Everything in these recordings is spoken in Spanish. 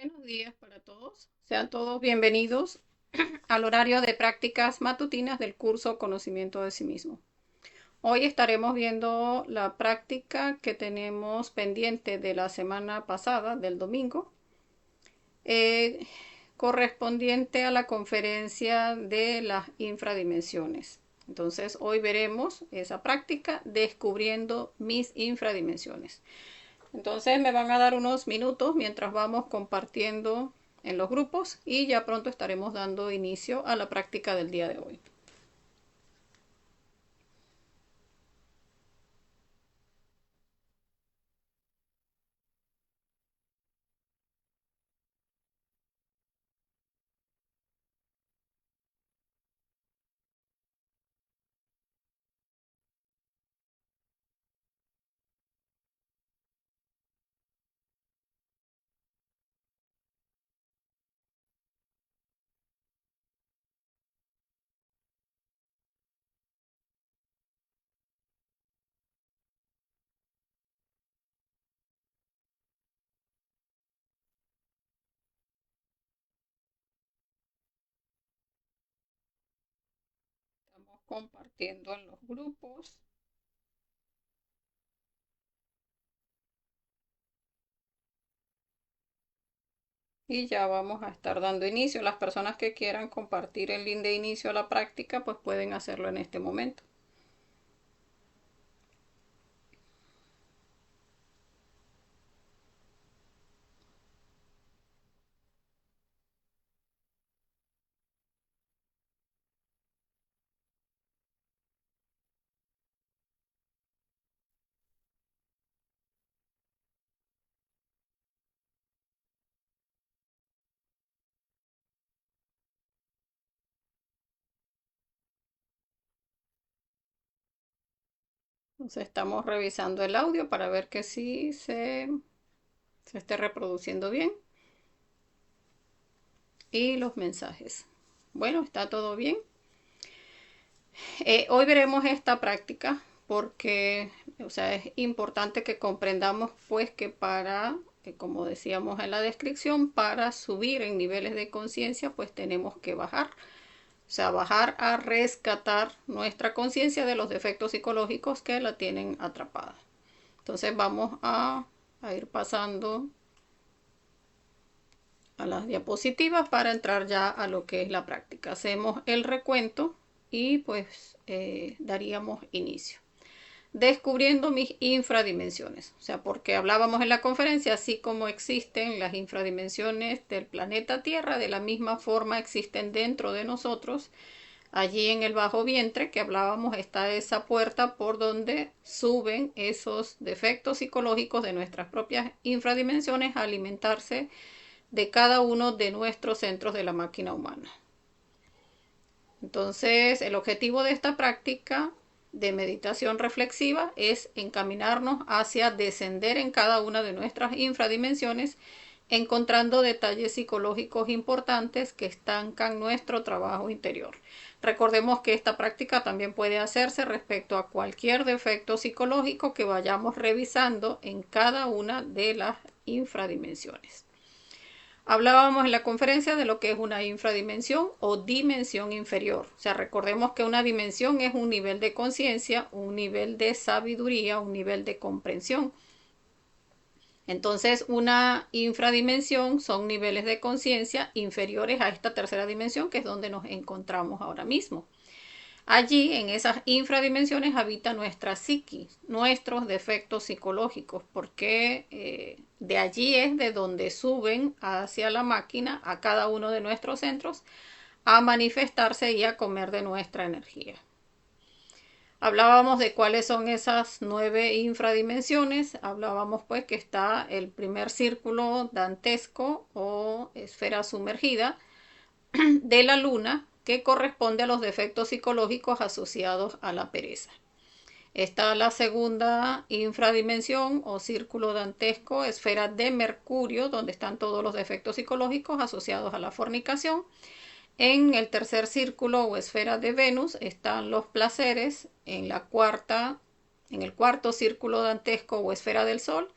Buenos días para todos. Sean todos bienvenidos al horario de prácticas matutinas del curso Conocimiento de sí mismo. Hoy estaremos viendo la práctica que tenemos pendiente de la semana pasada, del domingo, eh, correspondiente a la conferencia de las infradimensiones. Entonces, hoy veremos esa práctica descubriendo mis infradimensiones. Entonces me van a dar unos minutos mientras vamos compartiendo en los grupos y ya pronto estaremos dando inicio a la práctica del día de hoy. Estamos compartiendo en los grupos. Y ya vamos a estar dando inicio. Las personas que quieran compartir el link de inicio a la práctica, pues pueden hacerlo en este momento. Entonces estamos revisando el audio para ver que sí se esté reproduciendo bien. Y los mensajes. Bueno, está todo bien. Hoy veremos esta práctica porque, o sea, es importante que comprendamos pues que para, como decíamos en la descripción, para subir en niveles de conciencia pues tenemos que bajar. O sea, bajar a rescatar nuestra conciencia de los defectos psicológicos que la tienen atrapada. Entonces vamos a ir pasando a las diapositivas para entrar ya a lo que es la práctica. Hacemos el recuento y pues daríamos inicio. Descubriendo mis infradimensiones. O sea, porque hablábamos en la conferencia, así como existen las infradimensiones del planeta Tierra, de la misma forma existen dentro de nosotros. Allí en el bajo vientre que hablábamos está esa puerta por donde suben esos defectos psicológicos de nuestras propias infradimensiones a alimentarse de cada uno de nuestros centros de la máquina humana. Entonces, el objetivo de esta práctica de meditación reflexiva es encaminarnos hacia descender en cada una de nuestras infradimensiones, encontrando detalles psicológicos importantes que estancan nuestro trabajo interior. Recordemos que esta práctica también puede hacerse respecto a cualquier defecto psicológico que vayamos revisando en cada una de las infradimensiones. Hablábamos en la conferencia de lo que es una infradimensión o dimensión inferior. O sea, recordemos que una dimensión es un nivel de conciencia, un nivel de sabiduría, un nivel de comprensión. Entonces, una infradimensión son niveles de conciencia inferiores a esta tercera dimensión, que es donde nos encontramos ahora mismo. Allí, en esas infradimensiones, habita nuestra psiquis, nuestros defectos psicológicos, porque de allí es de donde suben hacia la máquina a cada uno de nuestros centros a manifestarse y a comer de nuestra energía. Hablábamos de cuáles son esas 9 infradimensiones. Hablábamos pues que está el primer círculo dantesco o esfera sumergida de la luna, que corresponde a los defectos psicológicos asociados a la pereza. Está la segunda infradimensión o círculo dantesco, esfera de Mercurio, donde están todos los defectos psicológicos asociados a la fornicación. En el tercer círculo o esfera de Venus están los placeres. En el cuarto círculo dantesco o esfera del Sol,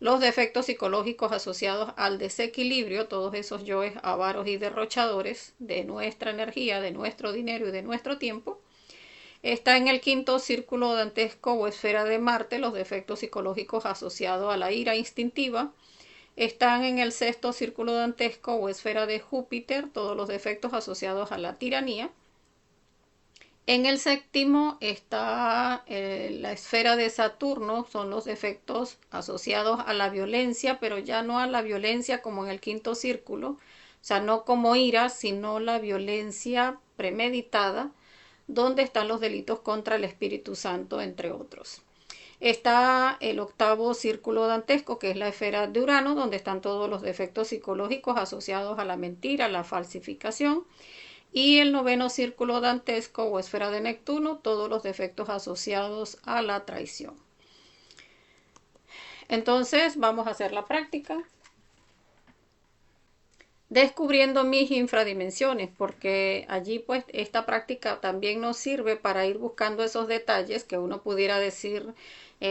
Los defectos psicológicos asociados al desequilibrio, todos esos yoes avaros y derrochadores de nuestra energía, de nuestro dinero y de nuestro tiempo. Está en el quinto círculo dantesco o esfera de Marte, los defectos psicológicos asociados a la ira instintiva. Están en el sexto círculo dantesco o esfera de Júpiter, todos los defectos asociados a la tiranía. En el séptimo está la esfera de Saturno, son los defectos asociados a la violencia, pero ya no a la violencia como en el quinto círculo, o sea, no como ira, sino la violencia premeditada, donde están los delitos contra el Espíritu Santo, entre otros. Está el octavo círculo dantesco, que es la esfera de Urano, donde están todos los defectos psicológicos asociados a la mentira, la falsificación. Y el noveno círculo dantesco o esfera de Neptuno, todos los defectos asociados a la traición. Entonces vamos a hacer la práctica. Descubriendo mis infradimensiones, porque allí pues esta práctica también nos sirve para ir buscando esos detalles que uno pudiera decir,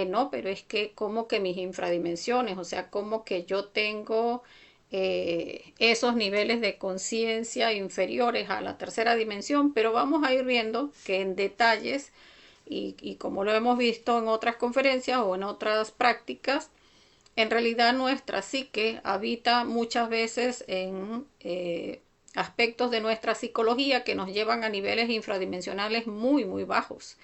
no, pero es que como que mis infradimensiones, o sea, como que yo tengo esos niveles de conciencia inferiores a la tercera dimensión, pero vamos a ir viendo que en detalles y como lo hemos visto en otras conferencias o en otras prácticas, en realidad nuestra psique habita muchas veces en aspectos de nuestra psicología que nos llevan a niveles infradimensionales muy, muy bajos.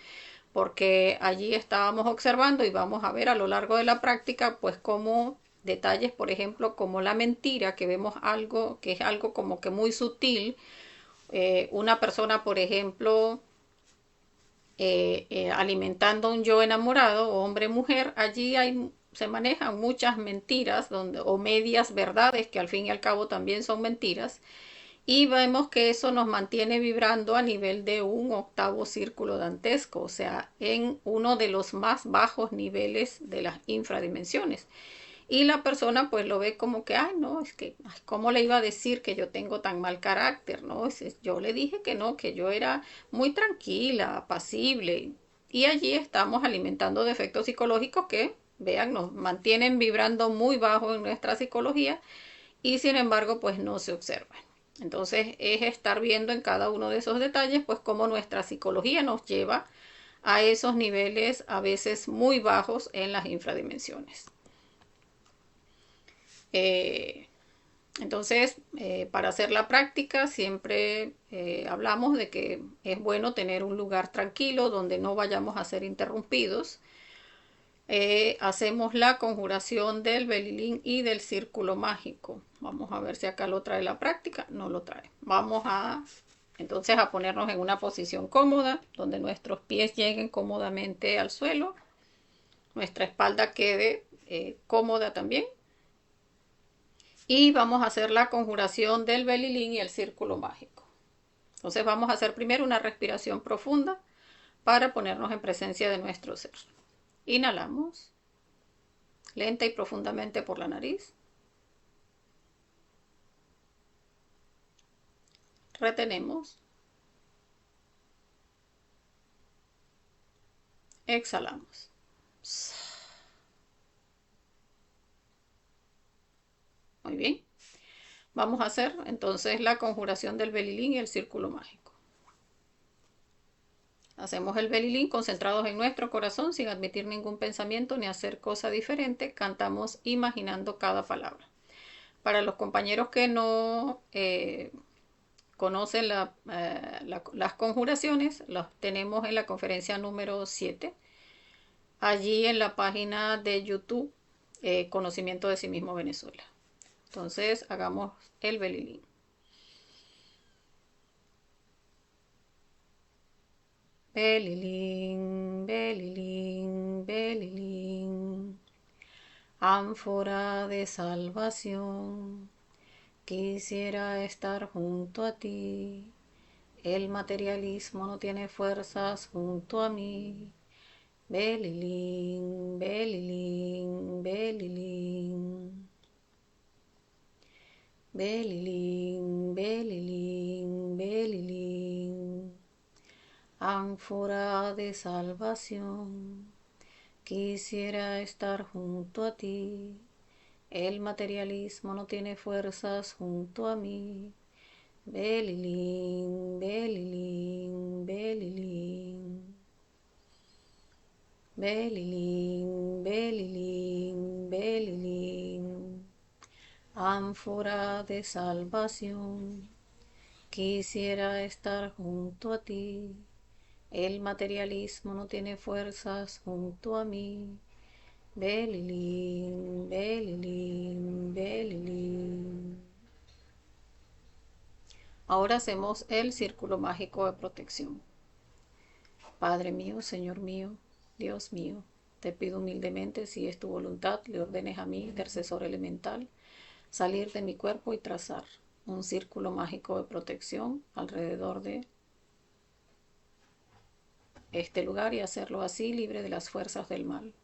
Porque allí estábamos observando y vamos a ver a lo largo de la práctica, pues como detalles, por ejemplo, como la mentira, que vemos algo que es algo como que muy sutil. Una persona, por ejemplo, alimentando un yo enamorado, hombre-mujer, allí se manejan muchas mentiras o medias verdades que al fin y al cabo también son mentiras, y vemos que eso nos mantiene vibrando a nivel de un octavo círculo dantesco, o sea, en uno de los más bajos niveles de las infradimensiones. Y la persona pues lo ve como que, ay, no, es que, ay, ¿cómo le iba a decir que yo tengo tan mal carácter? ¿No? Yo le dije que no, que yo era muy tranquila, apacible. Y allí estamos alimentando defectos psicológicos que, vean, nos mantienen vibrando muy bajo en nuestra psicología y sin embargo pues no se observan. Entonces es estar viendo en cada uno de esos detalles pues cómo nuestra psicología nos lleva a esos niveles a veces muy bajos en las infradimensiones. Entonces, para hacer la práctica siempre hablamos de que es bueno tener un lugar tranquilo donde no vayamos a ser interrumpidos. Hacemos la conjuración del belilín y del círculo mágico. Vamos a ver si acá lo trae la práctica. No lo trae. Vamos a entonces a ponernos en una posición cómoda donde nuestros pies lleguen cómodamente al suelo. Nuestra espalda quede cómoda también. Y vamos a hacer la conjuración del belilín y el círculo mágico. Entonces vamos a hacer primero una respiración profunda para ponernos en presencia de nuestro ser. Inhalamos lenta y profundamente por la nariz. Retenemos. Exhalamos. Muy bien. Vamos a hacer entonces la conjuración del belilín y el círculo mágico. Hacemos el belilín concentrados en nuestro corazón sin admitir ningún pensamiento ni hacer cosa diferente. Cantamos imaginando cada palabra. Para los compañeros que no conocen las conjuraciones, las tenemos en la conferencia número 7. Allí en la página de YouTube, Conocimiento de sí mismo Venezuela. Entonces hagamos el belilín. Belilín, belilín, belilín, ánfora de salvación, quisiera estar junto a ti, el materialismo no tiene fuerzas junto a mí. Belilín, belilín, belilín, belilín, belilín, belilín, ánfora de salvación, quisiera estar junto a ti, El materialismo no tiene fuerzas junto a mí. Belilín, belilín, belilín. Belilín, belilín, belilín. Ánfora de salvación. Quisiera estar junto a ti. El materialismo no tiene fuerzas junto a mí. Belilín, belilín, belilín. Ahora hacemos el círculo mágico de protección. Padre mío, Señor mío, Dios mío, te pido humildemente, si es tu voluntad, le ordenes a mí, intercesor elemental, salir de mi cuerpo y trazar un círculo mágico de protección alrededor de este lugar y hacerlo así, libre de las fuerzas del mal.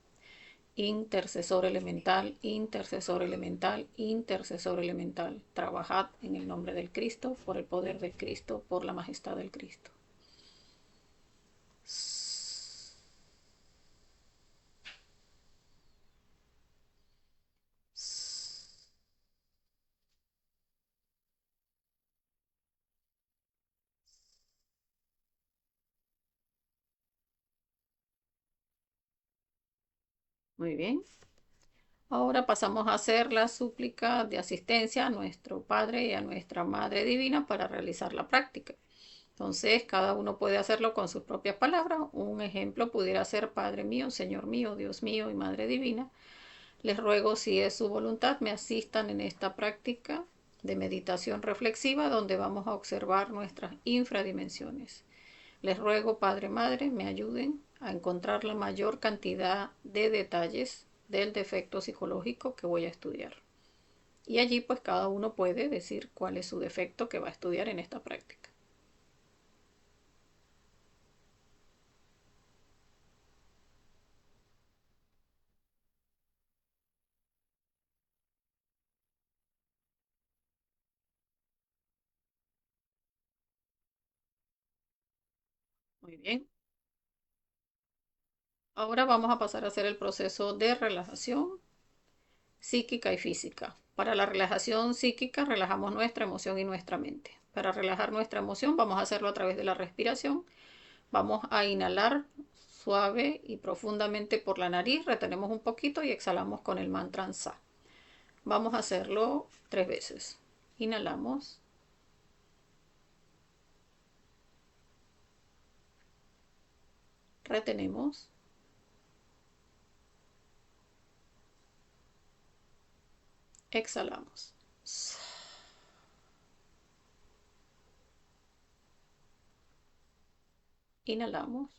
Intercesor elemental, intercesor elemental, intercesor elemental. Trabajad en el nombre del Cristo, por el poder del Cristo, por la majestad del Cristo. Muy bien. Ahora pasamos a hacer la súplica de asistencia a nuestro Padre y a nuestra Madre Divina para realizar la práctica. Entonces, cada uno puede hacerlo con sus propias palabras. Un ejemplo pudiera ser: Padre mío, Señor mío, Dios mío y Madre Divina. Les ruego, si es su voluntad, me asistan en esta práctica de meditación reflexiva donde vamos a observar nuestras infradimensiones. Les ruego, Padre, Madre, me ayuden a encontrar la mayor cantidad de detalles del defecto psicológico que voy a estudiar. Y allí pues cada uno puede decir cuál es su defecto que va a estudiar en esta práctica. Muy bien. Ahora vamos a pasar a hacer el proceso de relajación psíquica y física. Para la relajación psíquica relajamos nuestra emoción y nuestra mente. Para relajar nuestra emoción vamos a hacerlo a través de la respiración. Vamos a inhalar suave y profundamente por la nariz, retenemos un poquito y exhalamos con el mantra Sa. Vamos a hacerlo 3 veces. Inhalamos, retenemos, exhalamos. Inhalamos,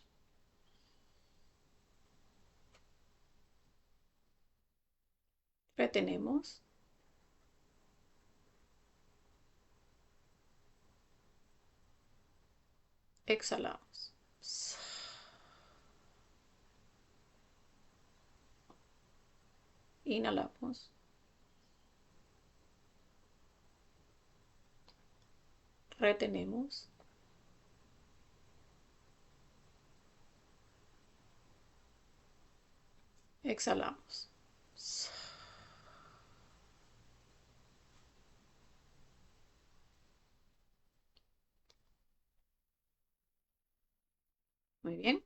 retenemos, exhalamos. Inhalamos, retenemos, exhalamos. Muy bien.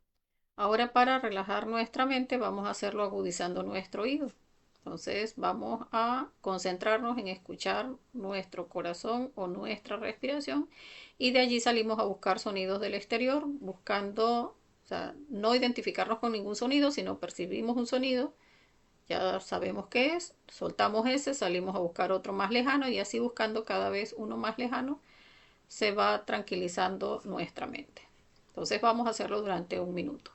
Ahora, para relajar nuestra mente vamos a hacerlo agudizando nuestro oído. Entonces vamos a concentrarnos en escuchar nuestro corazón o nuestra respiración y de allí salimos a buscar sonidos del exterior, buscando, o sea, no identificarnos con ningún sonido, sino percibimos un sonido, ya sabemos qué es, soltamos ese, salimos a buscar otro más lejano y así buscando cada vez uno más lejano se va tranquilizando nuestra mente. Entonces vamos a hacerlo durante un minuto.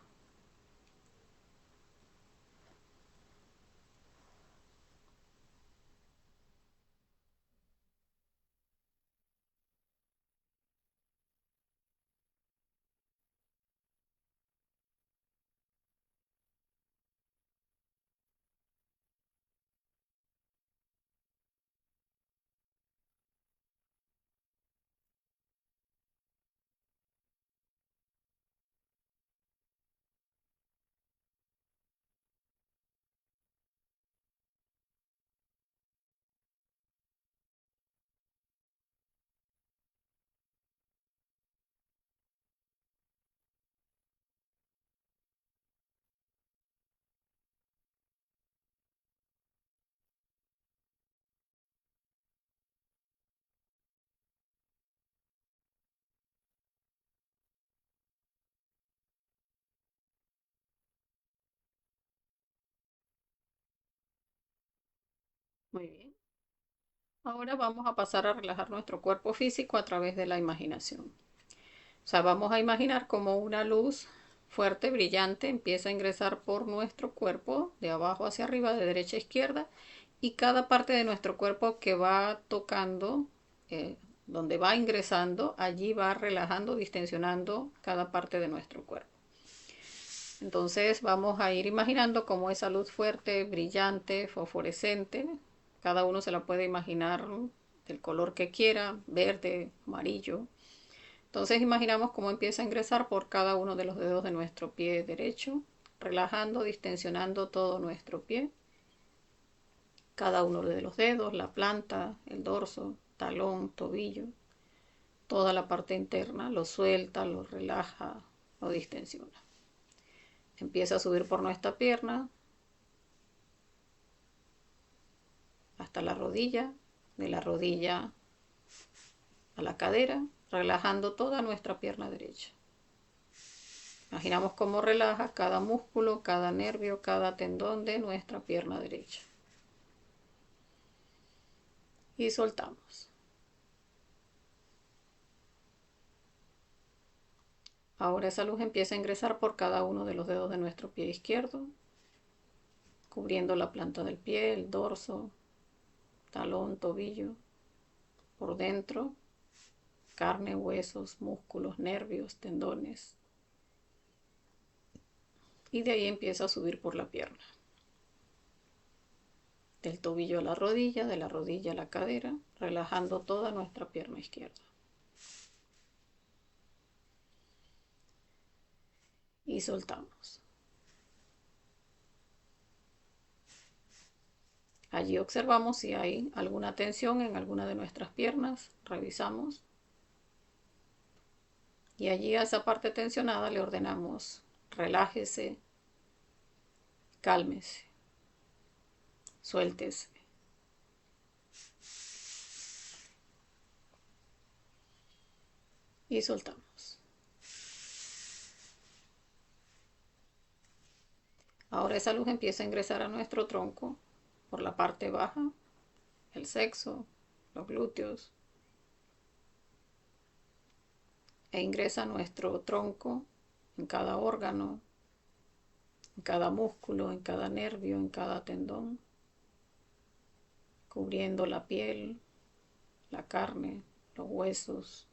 Muy bien. Ahora vamos a pasar a relajar nuestro cuerpo físico a través de la imaginación. O sea, vamos a imaginar como una luz fuerte, brillante, empieza a ingresar por nuestro cuerpo, de abajo hacia arriba, de derecha a izquierda, y cada parte de nuestro cuerpo que va tocando, eh, donde va ingresando, allí va relajando, distensionando cada parte de nuestro cuerpo. Entonces vamos a ir imaginando como esa luz fuerte, brillante, fosforescente, cada uno se la puede imaginar del color que quiera, verde, amarillo. Entonces imaginamos cómo empieza a ingresar por cada uno de los dedos de nuestro pie derecho, relajando, distensionando todo nuestro pie, cada uno de los dedos, la planta, el dorso, talón, tobillo, toda la parte interna, lo suelta, lo relaja, lo distensiona. Empieza a subir por nuestra pierna hasta la rodilla, de la rodilla a la cadera, relajando toda nuestra pierna derecha. Imaginamos cómo relaja cada músculo, cada nervio, cada tendón de nuestra pierna derecha. Y soltamos. Ahora esa luz empieza a ingresar por cada uno de los dedos de nuestro pie izquierdo, cubriendo la planta del pie, el dorso, talón, tobillo, por dentro, carne, huesos, músculos, nervios, tendones. Y de ahí empieza a subir por la pierna. Del tobillo a de la rodilla a la cadera, relajando toda nuestra pierna izquierda. Y soltamos. Allí observamos si hay alguna tensión en alguna de nuestras piernas, revisamos y allí a esa parte tensionada le ordenamos relájese, cálmese, suéltese. Y soltamos. Ahora esa luz empieza a ingresar a nuestro tronco por la parte baja, el sexo, los glúteos, e ingresa a nuestro tronco en cada órgano, en cada músculo, en cada nervio, en cada tendón, cubriendo la piel, la carne, los huesos,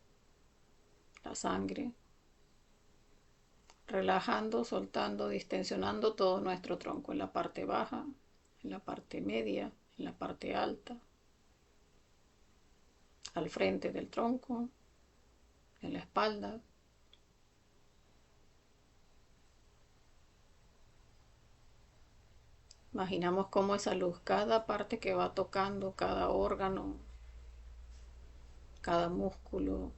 la sangre, relajando, soltando, distensionando todo nuestro tronco en la parte baja, en la parte media, en la parte alta, al frente del tronco, en la espalda. Imaginamos cómo esa luz, cada parte que va tocando, cada órgano, cada músculo,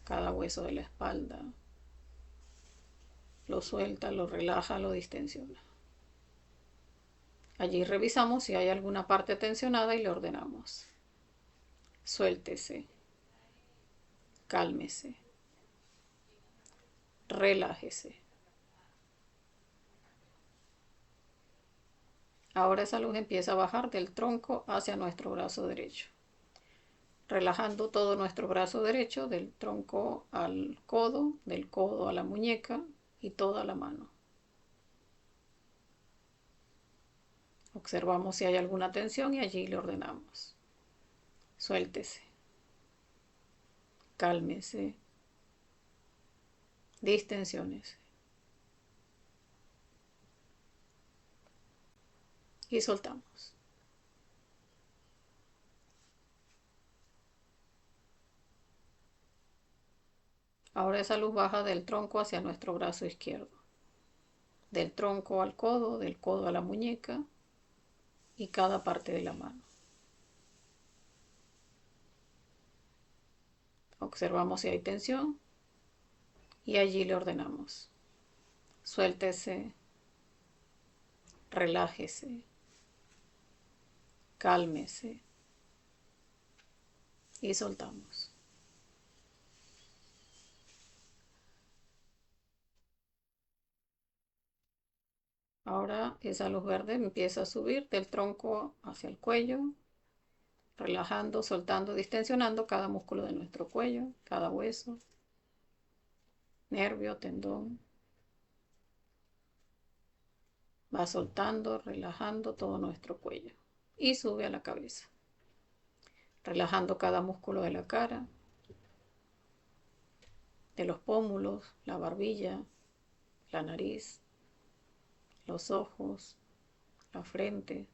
cada hueso de la espalda, lo suelta, lo relaja, lo distensiona. Allí revisamos si hay alguna parte tensionada y le ordenamos. Suéltese, cálmese, relájese. Ahora esa luz empieza a bajar del tronco hacia nuestro brazo derecho, relajando todo nuestro brazo derecho del tronco al codo, del codo a la muñeca y toda la mano. Observamos si hay alguna tensión y allí le ordenamos. Suéltese, cálmese, distensiones y soltamos. Ahora esa luz baja del tronco hacia nuestro brazo izquierdo, del tronco al codo, del codo a la muñeca y cada parte de la mano. Observamos si hay tensión y allí le ordenamos. Suéltese, relájese, cálmese y soltamos. Ahora esa luz verde empieza a subir del tronco hacia el cuello, relajando, soltando, distensionando cada músculo de nuestro cuello, cada hueso, nervio, tendón. Va soltando, relajando todo nuestro cuello y sube a la cabeza, relajando cada músculo de la cara, de los pómulos, la barbilla, la nariz, los ojos, la frente,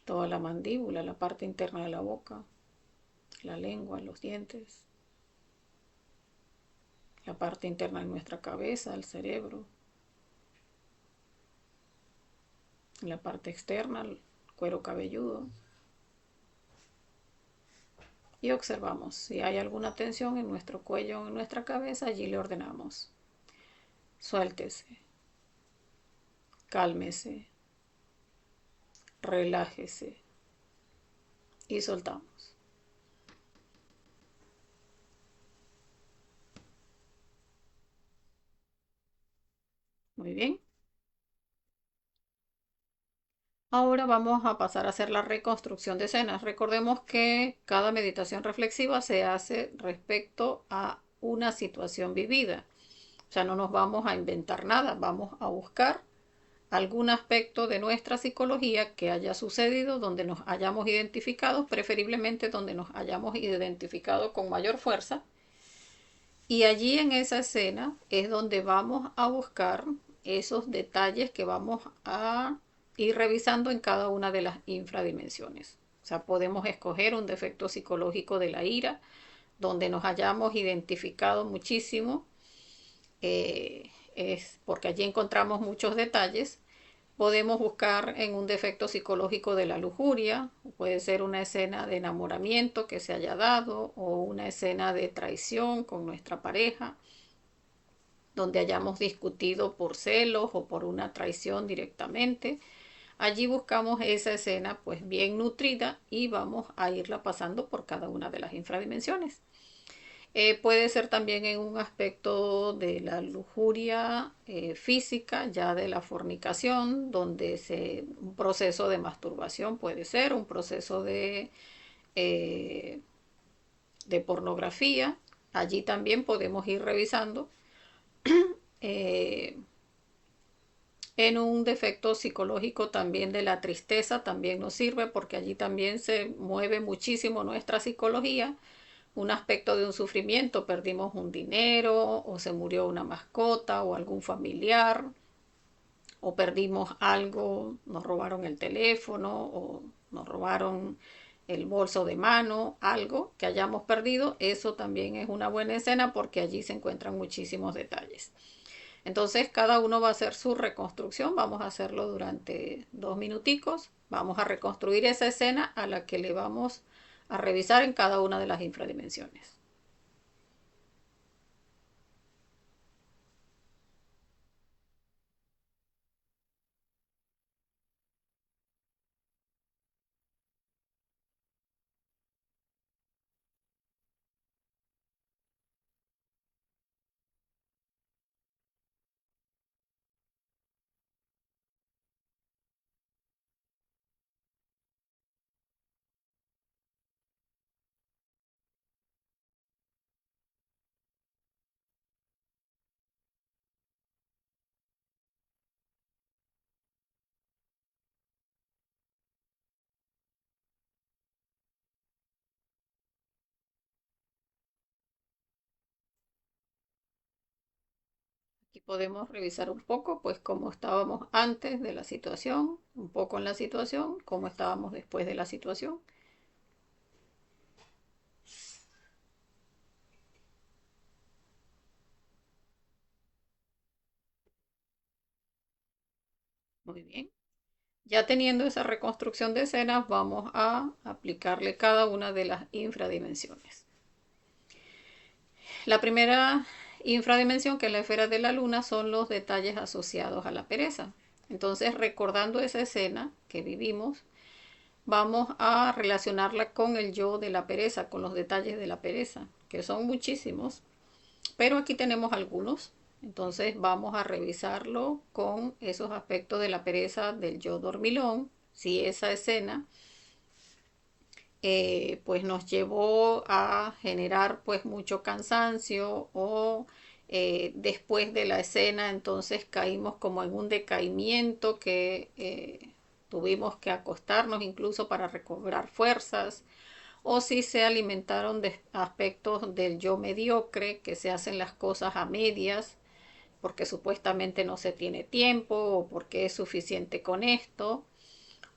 toda la mandíbula, la parte interna de la boca, la lengua, los dientes, la parte interna de nuestra cabeza, el cerebro, la parte externa, el cuero cabelludo. Y observamos si hay alguna tensión en nuestro cuello o en nuestra cabeza, allí le ordenamos: suéltese, cálmese, relájese y soltamos. Muy bien. Ahora vamos a pasar a hacer la reconstrucción de escenas. Recordemos que cada meditación reflexiva se hace respecto a una situación vivida. O sea, no nos vamos a inventar nada, vamos a buscar algún aspecto de nuestra psicología que haya sucedido, donde nos hayamos identificado, preferiblemente donde nos hayamos identificado con mayor fuerza. Y allí en esa escena es donde vamos a buscar esos detalles que vamos a ir revisando en cada una de las infradimensiones. O sea, podemos escoger un defecto psicológico de la ira, donde nos hayamos identificado muchísimo, es porque allí encontramos muchos detalles. Podemos buscar en un defecto psicológico de la lujuria, puede ser una escena de enamoramiento que se haya dado o una escena de traición con nuestra pareja, donde hayamos discutido por celos o por una traición directamente. Allí buscamos esa escena pues bien nutrida y vamos a irla pasando por cada una de las infradimensiones. Puede ser también en un aspecto de la lujuria física, ya de la fornicación, donde un proceso de masturbación puede ser, un proceso eh, de pornografía. Allí también podemos ir revisando. Eh, en un defecto psicológico también de la tristeza también nos sirve porque allí también se mueve muchísimo nuestra psicología. Un aspecto de un sufrimiento, perdimos un dinero o se murió una mascota o algún familiar o perdimos algo, nos robaron el teléfono o nos robaron el bolso de mano, algo que hayamos perdido, eso también es una buena escena porque allí se encuentran muchísimos detalles. Entonces cada uno va a hacer su reconstrucción, vamos a hacerlo durante 2 minuticos, vamos a reconstruir esa escena a la que le vamos a revisar en cada una de las infradimensiones. Aquí podemos revisar un poco, pues, cómo estábamos antes de la situación, un poco en la situación, cómo estábamos después de la situación. Muy bien. Ya teniendo esa reconstrucción de escenas, vamos a aplicarle cada una de las infradimensiones. La primera infradimensión, que es la esfera de la luna, son los detalles asociados a la pereza. Entonces, recordando esa escena que vivimos, vamos a relacionarla con el yo de la pereza, con los detalles de la pereza, que son muchísimos, pero aquí tenemos algunos. Entonces vamos a revisarlo con esos aspectos de la pereza del yo dormilón, si esa escena pues nos llevó a generar pues mucho cansancio o después de la escena entonces caímos como en un decaimiento que tuvimos que acostarnos incluso para recobrar fuerzas o si se alimentaron de aspectos del yo mediocre, que se hacen las cosas a medias porque supuestamente no se tiene tiempo o porque es suficiente con esto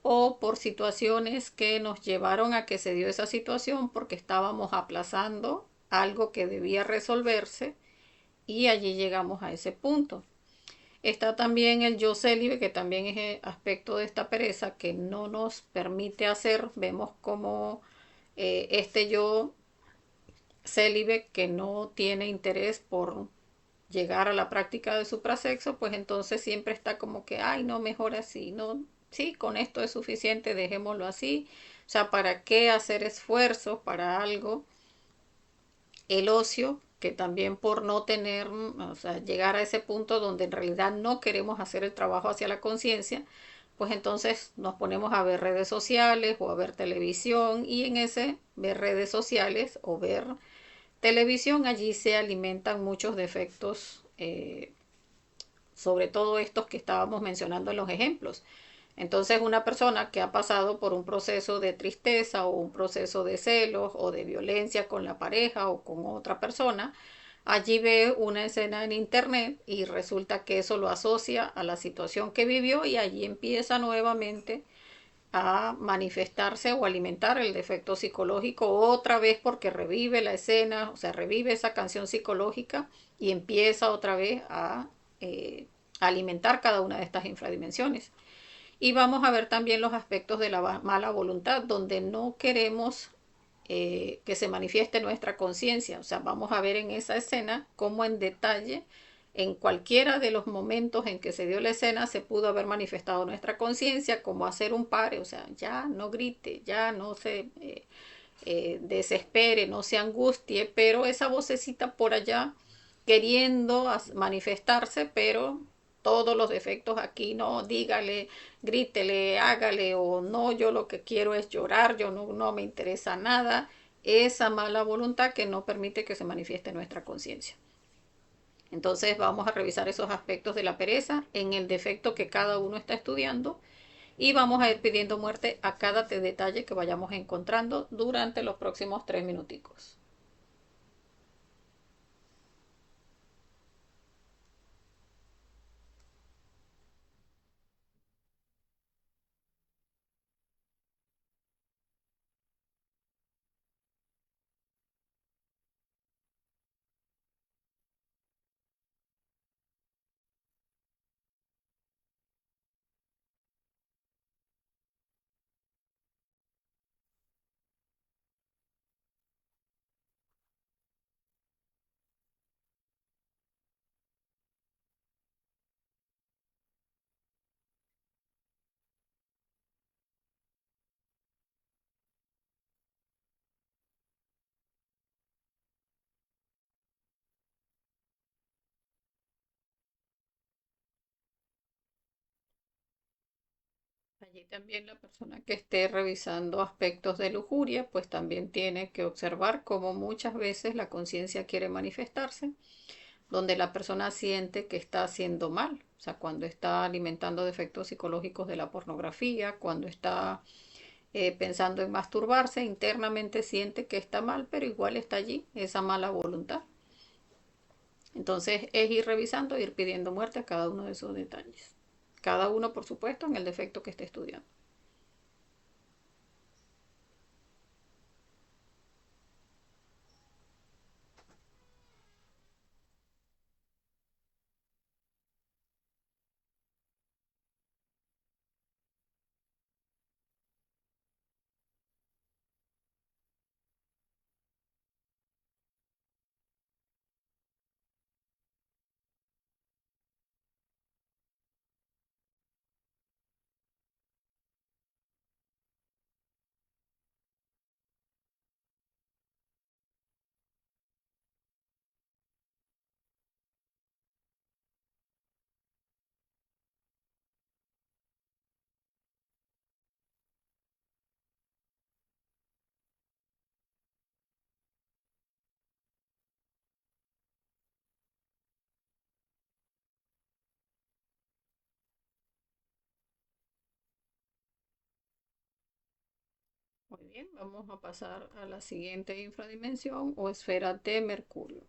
o por situaciones que nos llevaron a que se dio esa situación porque estábamos aplazando algo que debía resolverse y allí llegamos a ese punto. Está también el yo célibe, que también es el aspecto de esta pereza que no nos permite hacer. Vemos como este yo célibe que no tiene interés por llegar a la práctica de suprasexo, pues entonces siempre está como que, ay, no, mejor así, no, sí, con esto es suficiente, dejémoslo así. O sea, ¿para qué hacer esfuerzos para algo? El ocio, que también por no tener, o sea, llegar a ese punto donde en realidad no queremos hacer el trabajo hacia la conciencia, pues entonces nos ponemos a ver redes sociales o a ver televisión y en ese ver redes sociales o ver televisión allí se alimentan muchos defectos sobre todo estos que estábamos mencionando en los ejemplos. Entonces, una persona que ha pasado por un proceso de tristeza o un proceso de celos o de violencia con la pareja o con otra persona, allí ve una escena en internet y resulta que eso lo asocia a la situación que vivió y allí empieza nuevamente a manifestarse o alimentar el defecto psicológico otra vez porque revive la escena, o sea, revive esa canción psicológica y empieza otra vez a alimentar cada una de estas infradimensiones. Y vamos a ver también los aspectos de la mala voluntad, donde no queremos que se manifieste nuestra conciencia. O sea, vamos a ver en esa escena cómo en detalle, en cualquiera de los momentos en que se dio la escena, se pudo haber manifestado nuestra conciencia, como hacer un pare, o sea, ya no grite, ya no se desespere, no se angustie, pero esa vocecita por allá queriendo manifestarse, pero todos los defectos aquí, no, dígale, grítele, hágale o no, yo lo que quiero es llorar, yo no, no me interesa nada, esa mala voluntad que no permite que se manifieste nuestra conciencia. Entonces vamos a revisar esos aspectos de la pereza en el defecto que cada uno está estudiando y vamos a ir pidiendo muerte a cada detalle que vayamos encontrando durante los próximos 3 minuticos. Allí también la persona que esté revisando aspectos de lujuria, pues también tiene que observar cómo muchas veces la conciencia quiere manifestarse, donde la persona siente que está haciendo mal, o sea, cuando está alimentando defectos psicológicos de la pornografía, cuando está pensando en masturbarse, internamente siente que está mal, pero igual está allí esa mala voluntad. Entonces es ir revisando, ir pidiendo muerte a cada uno de esos detalles. Cada uno, por supuesto, en el defecto que esté estudiando. Muy bien, vamos a pasar a la siguiente infradimensión o esfera de Mercurio.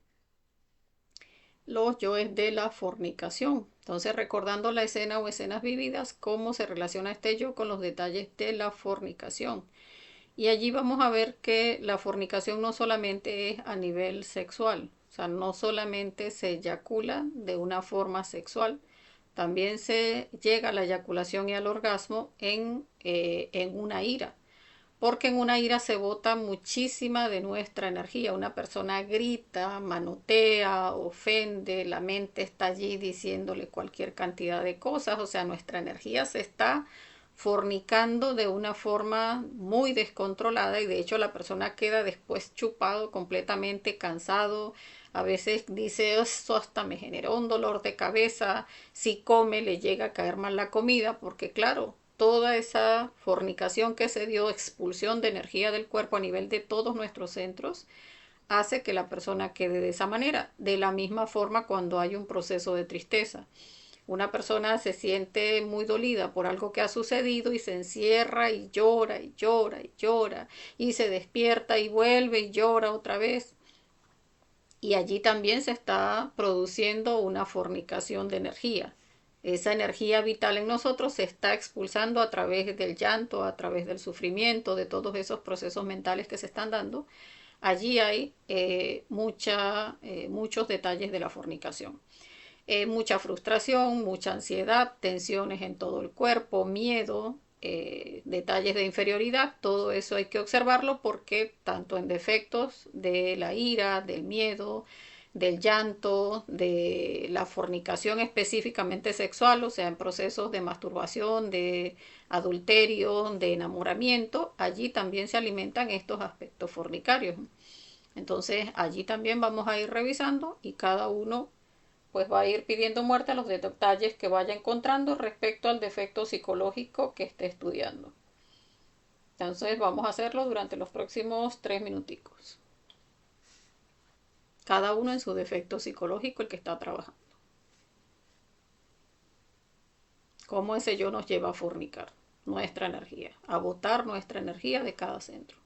Los yoes de la fornicación. Entonces, recordando la escena o escenas vividas, cómo se relaciona este yo con los detalles de la fornicación. Y allí vamos a ver que la fornicación no solamente es a nivel sexual, o sea, no solamente se eyacula de una forma sexual, también se llega a la eyaculación y al orgasmo en una ira, porque en una ira se bota muchísima de nuestra energía. Una persona grita, manotea, ofende, la mente está allí diciéndole cualquier cantidad de cosas, o sea, nuestra energía se está fornicando de una forma muy descontrolada y de hecho la persona queda después chupado, completamente cansado. A veces dice, esto hasta me generó un dolor de cabeza, si come le llega a caer mal la comida, porque claro, toda esa fornicación que se dio, expulsión de energía del cuerpo a nivel de todos nuestros centros, hace que la persona quede de esa manera. De la misma forma cuando hay un proceso de tristeza. Una persona se siente muy dolida por algo que ha sucedido y se encierra y llora y llora y llora y se despierta y vuelve y llora otra vez. Y allí también se está produciendo una fornicación de energía. Esa energía vital en nosotros se está expulsando a través del llanto, a través del sufrimiento, de todos esos procesos mentales que se están dando. Allí hay muchos detalles de la fornicación. Mucha frustración, mucha ansiedad, tensiones en todo el cuerpo, miedo, detalles de inferioridad, todo eso hay que observarlo porque tanto en defectos de la ira, del miedo, del llanto, de la fornicación específicamente sexual, o sea, en procesos de masturbación, de adulterio, de enamoramiento, allí también se alimentan estos aspectos fornicarios. Entonces, allí también vamos a ir revisando y cada uno pues va a ir pidiendo muerte a los detalles que vaya encontrando respecto al defecto psicológico que esté estudiando. Entonces vamos a hacerlo durante los próximos 3 minuticos. Cada uno en su defecto psicológico el que está trabajando. Cómo ese yo nos lleva a fornicar nuestra energía, a botar nuestra energía de cada centro.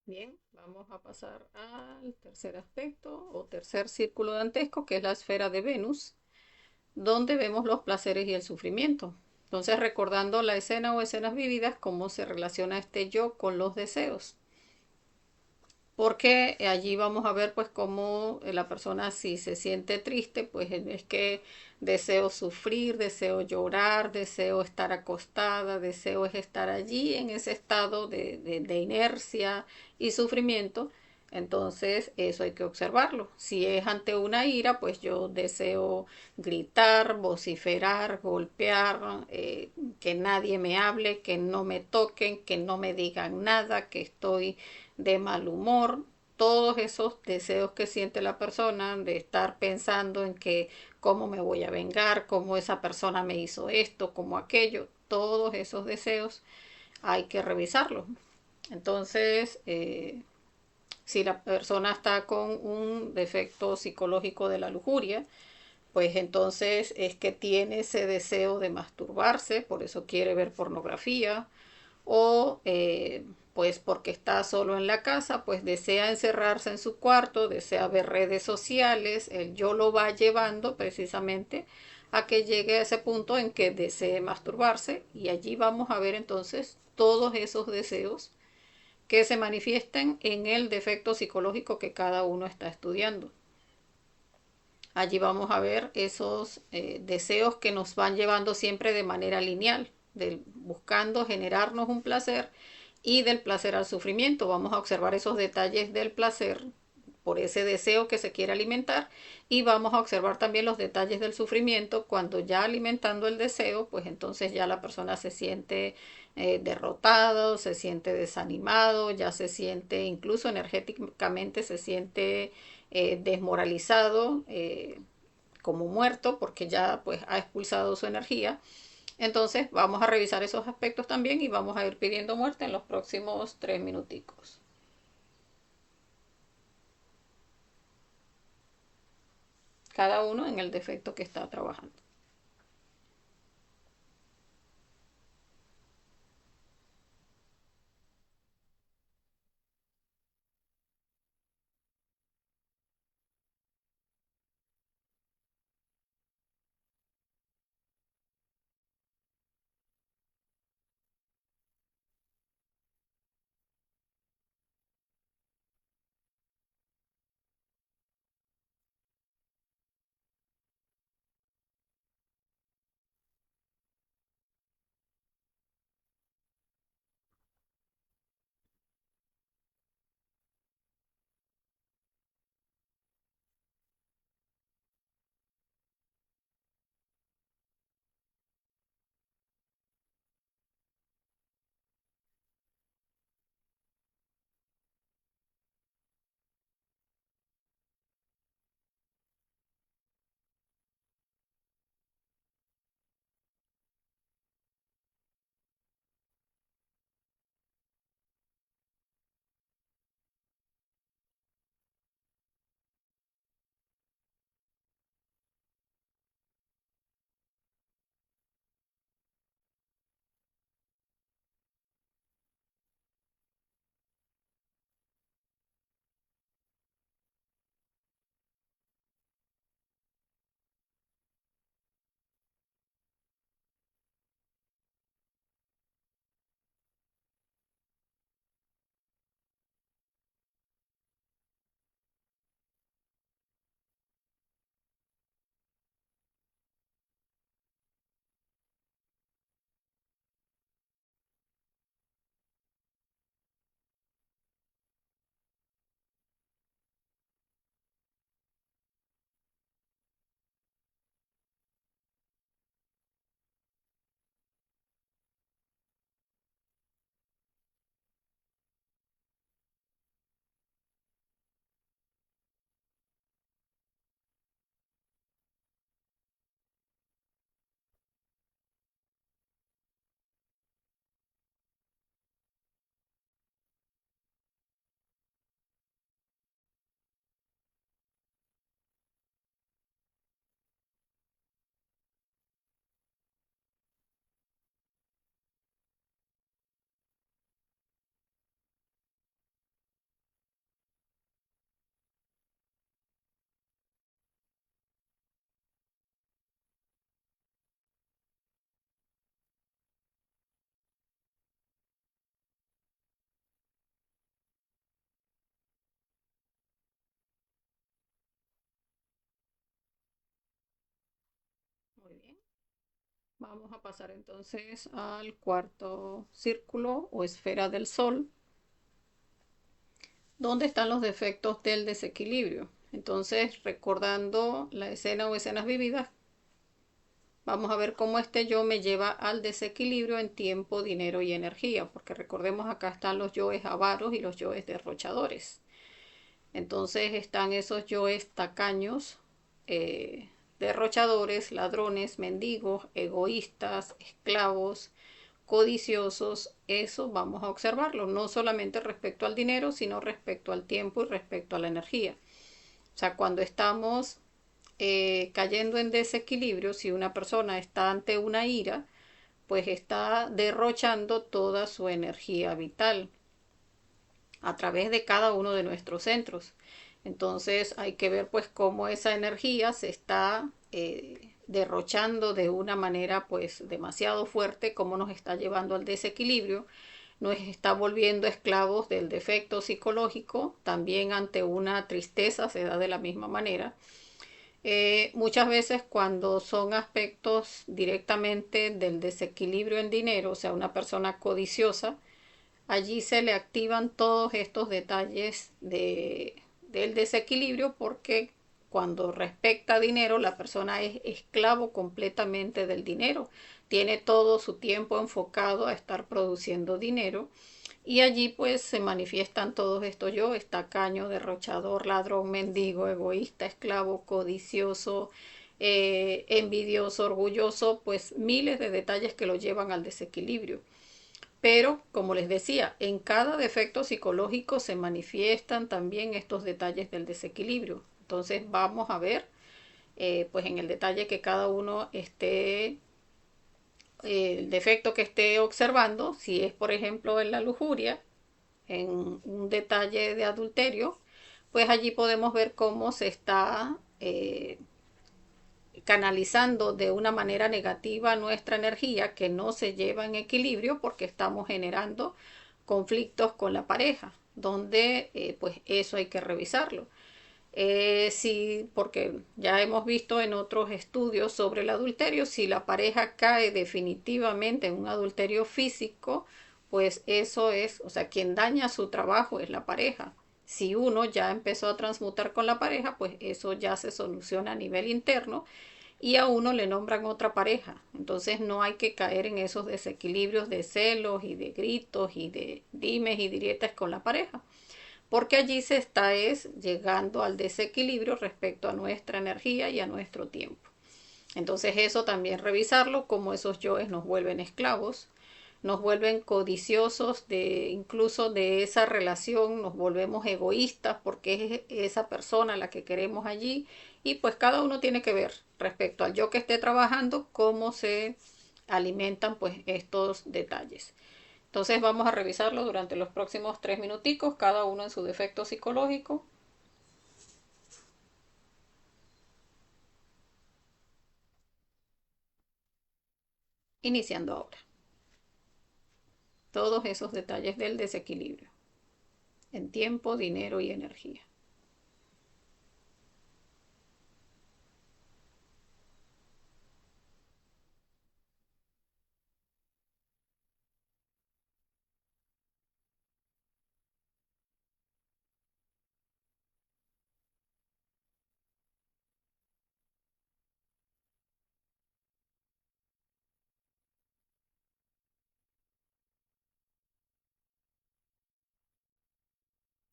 Bien, vamos a pasar al tercer aspecto o tercer círculo dantesco, que es la esfera de Venus, donde vemos los placeres y el sufrimiento. Entonces, recordando la escena o escenas vividas, cómo se relaciona este yo con los deseos. Porque allí vamos a ver pues cómo la persona si se siente triste, pues es que deseo sufrir, deseo llorar, deseo estar acostada, deseo es estar allí en ese estado de inercia y sufrimiento. Entonces eso hay que observarlo. Si es ante una ira, pues yo deseo gritar, vociferar, golpear, que nadie me hable, que no me toquen, que no me digan nada, que estoy de mal humor, todos esos deseos que siente la persona de estar pensando en que cómo me voy a vengar, cómo esa persona me hizo esto, cómo aquello, todos esos deseos hay que revisarlos. Entonces, si la persona está con un defecto psicológico de la lujuria, pues entonces es que tiene ese deseo de masturbarse, por eso quiere ver pornografía, o pues porque está solo en la casa, pues desea encerrarse en su cuarto, desea ver redes sociales, el yo lo va llevando precisamente a que llegue a ese punto en que desee masturbarse y allí vamos a ver entonces todos esos deseos que se manifiesten en el defecto psicológico que cada uno está estudiando. Allí vamos a ver esos deseos que nos van llevando siempre de manera lineal, buscando generarnos un placer y del placer al sufrimiento. Vamos a observar esos detalles del placer por ese deseo que se quiere alimentar y vamos a observar también los detalles del sufrimiento cuando ya alimentando el deseo, pues entonces ya la persona se siente derrotado, se siente desanimado, ya se siente incluso energéticamente se siente desmoralizado, como muerto, porque ya pues ha expulsado su energía. Entonces vamos a revisar esos aspectos también y vamos a ir pidiendo muerte en los próximos 3 minuticos. Cada uno en el defecto que está trabajando. Vamos a pasar entonces al cuarto círculo o esfera del Sol, donde están los defectos del desequilibrio. Entonces, recordando la escena o escenas vividas, vamos a ver cómo este yo me lleva al desequilibrio en tiempo, dinero y energía, porque recordemos acá están los yoes avaros y los yoes derrochadores. Entonces están esos yoes tacaños, derrochadores, ladrones, mendigos, egoístas, esclavos, codiciosos. Eso vamos a observarlo, no solamente respecto al dinero, sino respecto al tiempo y respecto a la energía. O sea, cuando estamos cayendo en desequilibrio, si una persona está ante una ira, pues está derrochando toda su energía vital a través de cada uno de nuestros centros. Entonces hay que ver pues cómo esa energía se está derrochando de una manera pues demasiado fuerte, cómo nos está llevando al desequilibrio, nos está volviendo esclavos del defecto psicológico, también ante una tristeza se da de la misma manera. Muchas veces cuando son aspectos directamente del desequilibrio en dinero, o sea, una persona codiciosa, allí se le activan todos estos detalles del desequilibrio porque cuando respecta dinero la persona es esclavo completamente del dinero, tiene todo su tiempo enfocado a estar produciendo dinero y allí pues se manifiestan todos estos yo, estacaño, derrochador, ladrón, mendigo, egoísta, esclavo, codicioso, envidioso, orgulloso, pues miles de detalles que lo llevan al desequilibrio. Pero, como les decía, en cada defecto psicológico se manifiestan también estos detalles del desequilibrio. Entonces vamos a ver, pues en el detalle que cada uno esté, el defecto que esté observando, si es por ejemplo en la lujuria, en un detalle de adulterio, pues allí podemos ver cómo se está canalizando de una manera negativa nuestra energía que no se lleva en equilibrio porque estamos generando conflictos con la pareja, donde pues eso hay que revisarlo. Sí, porque ya hemos visto en otros estudios sobre el adulterio, si la pareja cae definitivamente en un adulterio físico, pues eso es, o sea, quien daña su trabajo es la pareja. Si uno ya empezó a transmutar con la pareja, pues eso ya se soluciona a nivel interno y a uno le nombran otra pareja. Entonces no hay que caer en esos desequilibrios de celos y de gritos y de dimes y dirietas con la pareja, porque allí se está es llegando al desequilibrio respecto a nuestra energía y a nuestro tiempo. Entonces eso también revisarlo, como esos yoes nos vuelven esclavos, nos vuelven codiciosos de incluso de esa relación, nos volvemos egoístas porque es esa persona la que queremos allí y pues cada uno tiene que ver respecto al yo que esté trabajando cómo se alimentan pues estos detalles. Entonces vamos a revisarlo durante los próximos 3 minuticos, cada uno en su defecto psicológico, iniciando ahora. Todos esos detalles del desequilibrio en tiempo, dinero y energía.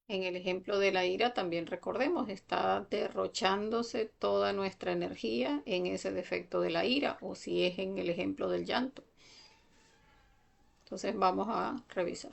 En el ejemplo de la ira también recordemos, está derrochándose toda nuestra energía en ese defecto de la ira o si es en el ejemplo del llanto. Entonces vamos a revisar.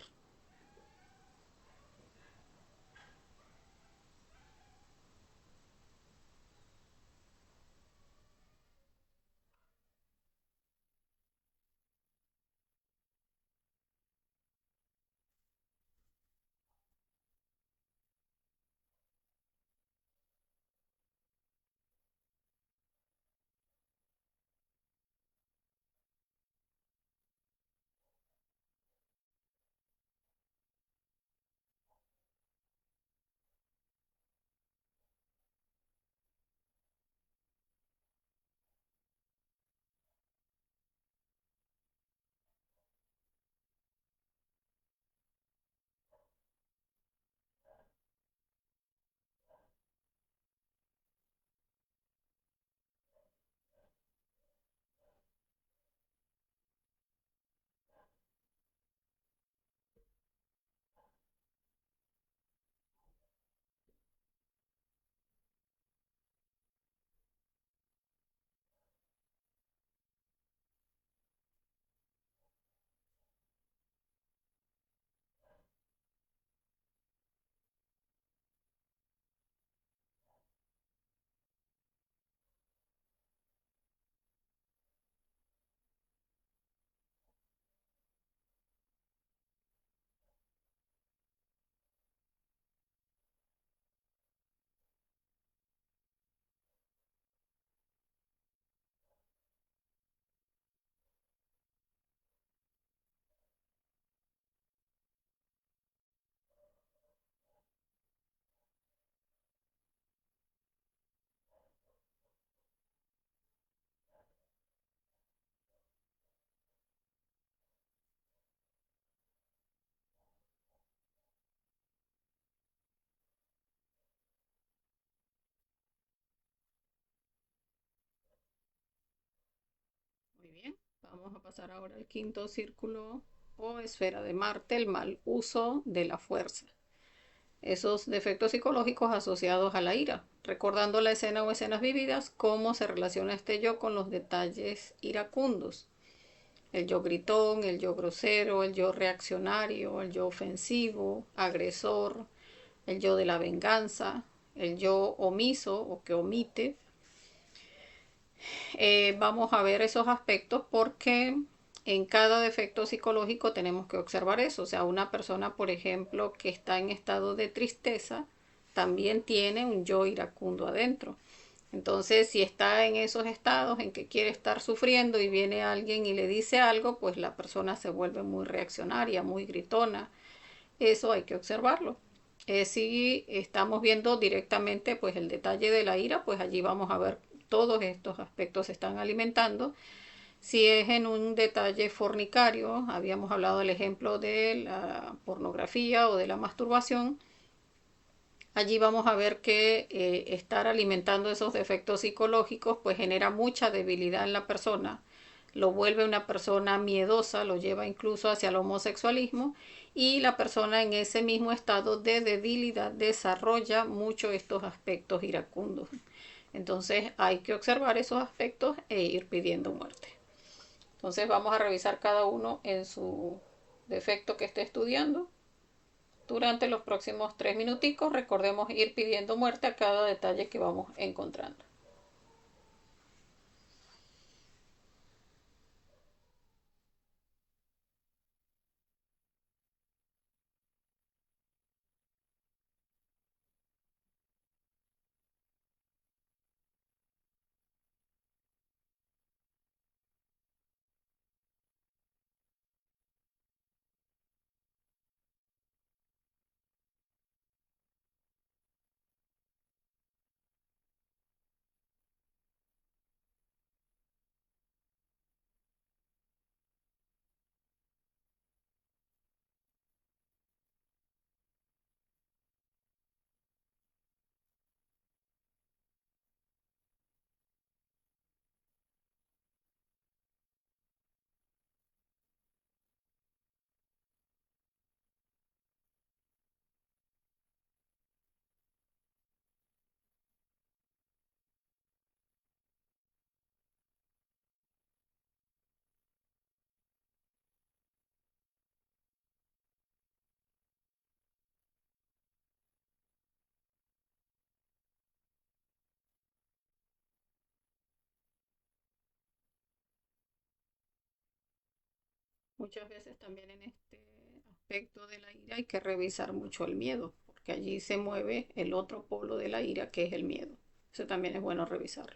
Vamos a pasar ahora al quinto círculo o esfera de Marte, el mal uso de la fuerza. Esos defectos psicológicos asociados a la ira, recordando la escena o escenas vividas, cómo se relaciona este yo con los detalles iracundos. El yo gritón, el yo grosero, el yo reaccionario, el yo ofensivo, agresor, el yo de la venganza, el yo omiso o que omite. Vamos a ver esos aspectos porque en cada defecto psicológico tenemos que observar eso. O sea, una persona, por ejemplo, que está en estado de tristeza, también tiene un yo iracundo adentro. Entonces, si está en esos estados en que quiere estar sufriendo y viene alguien y le dice algo, pues la persona se vuelve muy reaccionaria, muy gritona. Eso hay que observarlo. Si estamos viendo directamente pues el detalle de la ira, pues allí vamos a ver todos estos aspectos se están alimentando. Si es en un detalle fornicario, habíamos hablado del ejemplo de la pornografía o de la masturbación, allí vamos a ver que estar alimentando esos defectos psicológicos pues genera mucha debilidad en la persona, lo vuelve una persona miedosa, lo lleva incluso hacia el homosexualismo y la persona en ese mismo estado de debilidad desarrolla mucho estos aspectos iracundos. Entonces hay que observar esos aspectos e ir pidiendo muerte. Entonces vamos a revisar cada uno en su defecto que esté estudiando. Durante los próximos 3 minuticos recordemos ir pidiendo muerte a cada detalle que vamos encontrando. Muchas veces también en este aspecto de la ira hay que revisar mucho el miedo, porque allí se mueve el otro polo de la ira, que es el miedo. Eso también es bueno revisarlo.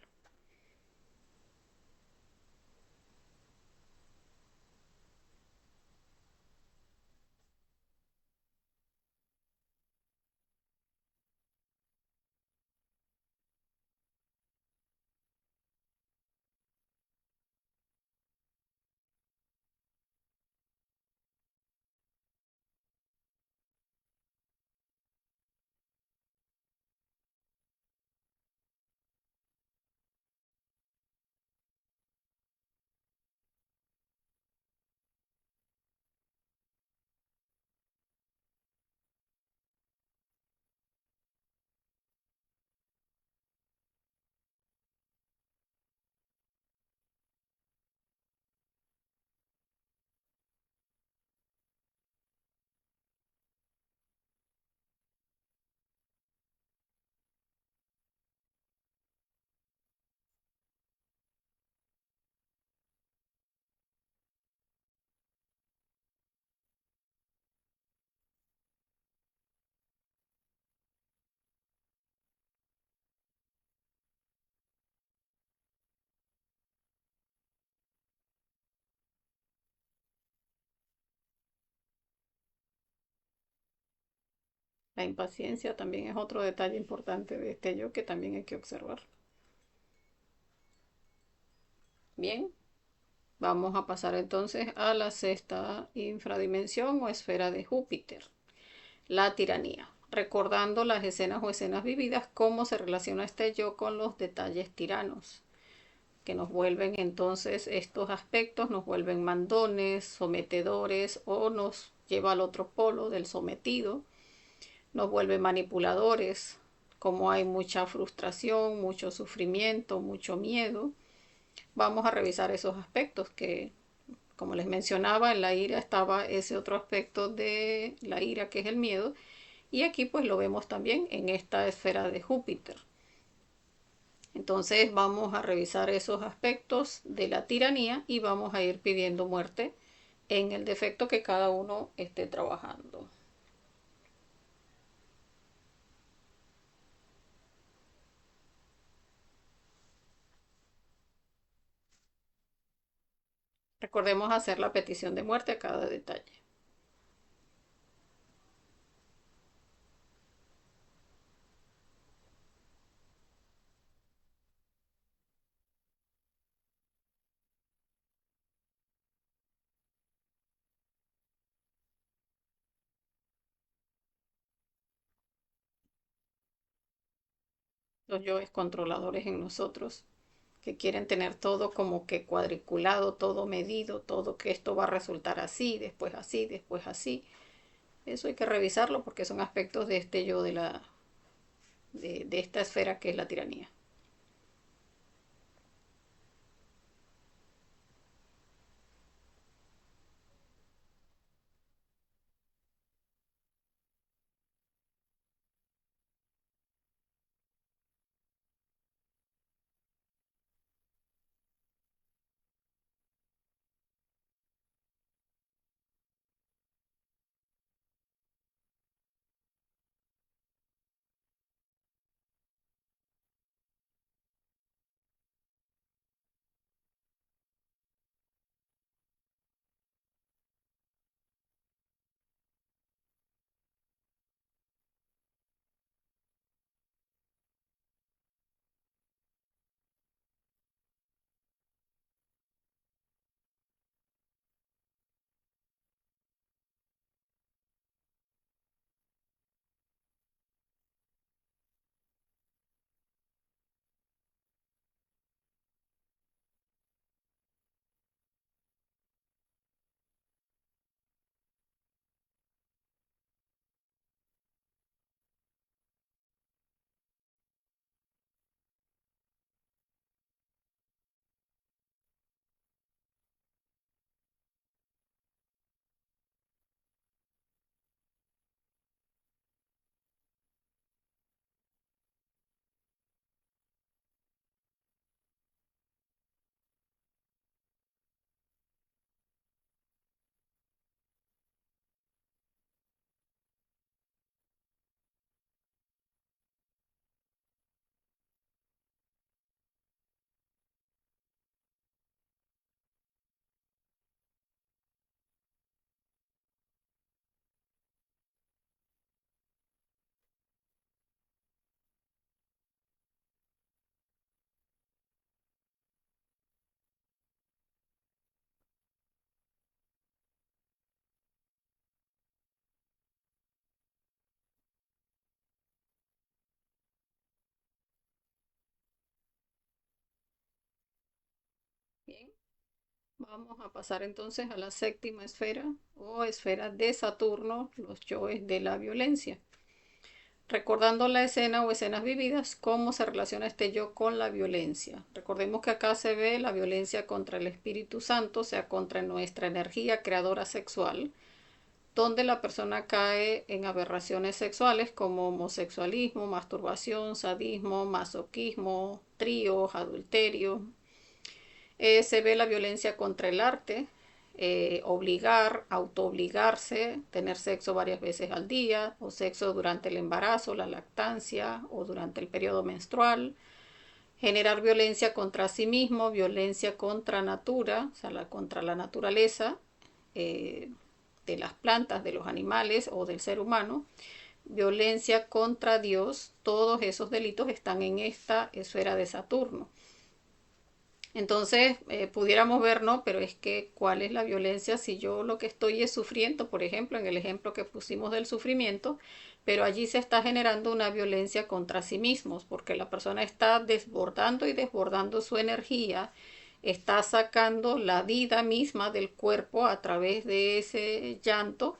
La impaciencia también es otro detalle importante de este yo que también hay que observar. Bien, vamos a pasar entonces a la sexta infradimensión o esfera de Júpiter, la tiranía. Recordando las escenas o escenas vividas, cómo se relaciona este yo con los detalles tiranos. que nos vuelven entonces estos aspectos, nos vuelven mandones, sometedores o nos lleva al otro polo del sometido, nos vuelve manipuladores, como hay mucha frustración, mucho sufrimiento, mucho miedo. Vamos a revisar esos aspectos que, como les mencionaba, en la ira estaba ese otro aspecto de la ira que es el miedo, y aquí pues lo vemos también en esta esfera de Júpiter. Entonces vamos a revisar esos aspectos de la tiranía y vamos a ir pidiendo muerte en el defecto que cada uno esté trabajando. Recordemos hacer la petición de muerte a cada detalle. Los yoes controladores en nosotros, que quieren tener todo como que cuadriculado, todo medido, todo que esto va a resultar así, después así, después así. Eso hay que revisarlo porque son aspectos de este yo de esta esfera que es la tiranía. Bien, vamos a pasar entonces a la séptima esfera o esfera de Saturno, los yoes de la violencia. Recordando la escena o escenas vividas, cómo se relaciona este yo con la violencia. Recordemos que acá se ve la violencia contra el Espíritu Santo, o sea, contra nuestra energía creadora sexual, donde la persona cae en aberraciones sexuales como homosexualismo, masturbación, sadismo, masoquismo, tríos, adulterio. Se ve la violencia contra el arte, obligar, autoobligarse, tener sexo varias veces al día, o sexo durante el embarazo, la lactancia o durante el periodo menstrual, generar violencia contra sí mismo, violencia contra natura, o sea, contra la naturaleza, eh, de las plantas, de los animales o del ser humano, violencia contra Dios, todos esos delitos están en esta esfera de Saturno. Entonces, pudiéramos ver, ¿no? Pero es que, ¿cuál es la violencia si yo lo que estoy es sufriendo? Por ejemplo, en el ejemplo que pusimos del sufrimiento, pero allí se está generando una violencia contra sí mismos, porque la persona está desbordando y desbordando su energía, está sacando la vida misma del cuerpo a través de ese llanto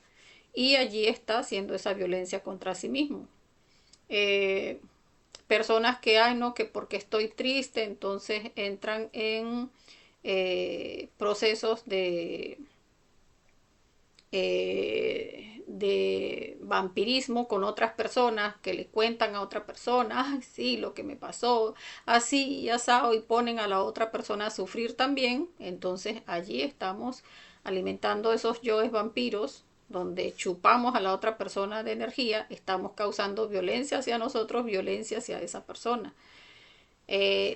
y allí está haciendo esa violencia contra sí mismo. Eh, Personas que hay, no, que porque estoy triste, entonces entran en procesos de vampirismo con otras personas que le cuentan a otra persona, ay, sí, lo que me pasó, así y asado, y ponen a la otra persona a sufrir también. Entonces allí estamos alimentando esos yoes vampiros donde chupamos a la otra persona de energía, estamos causando violencia hacia nosotros, violencia hacia esa persona.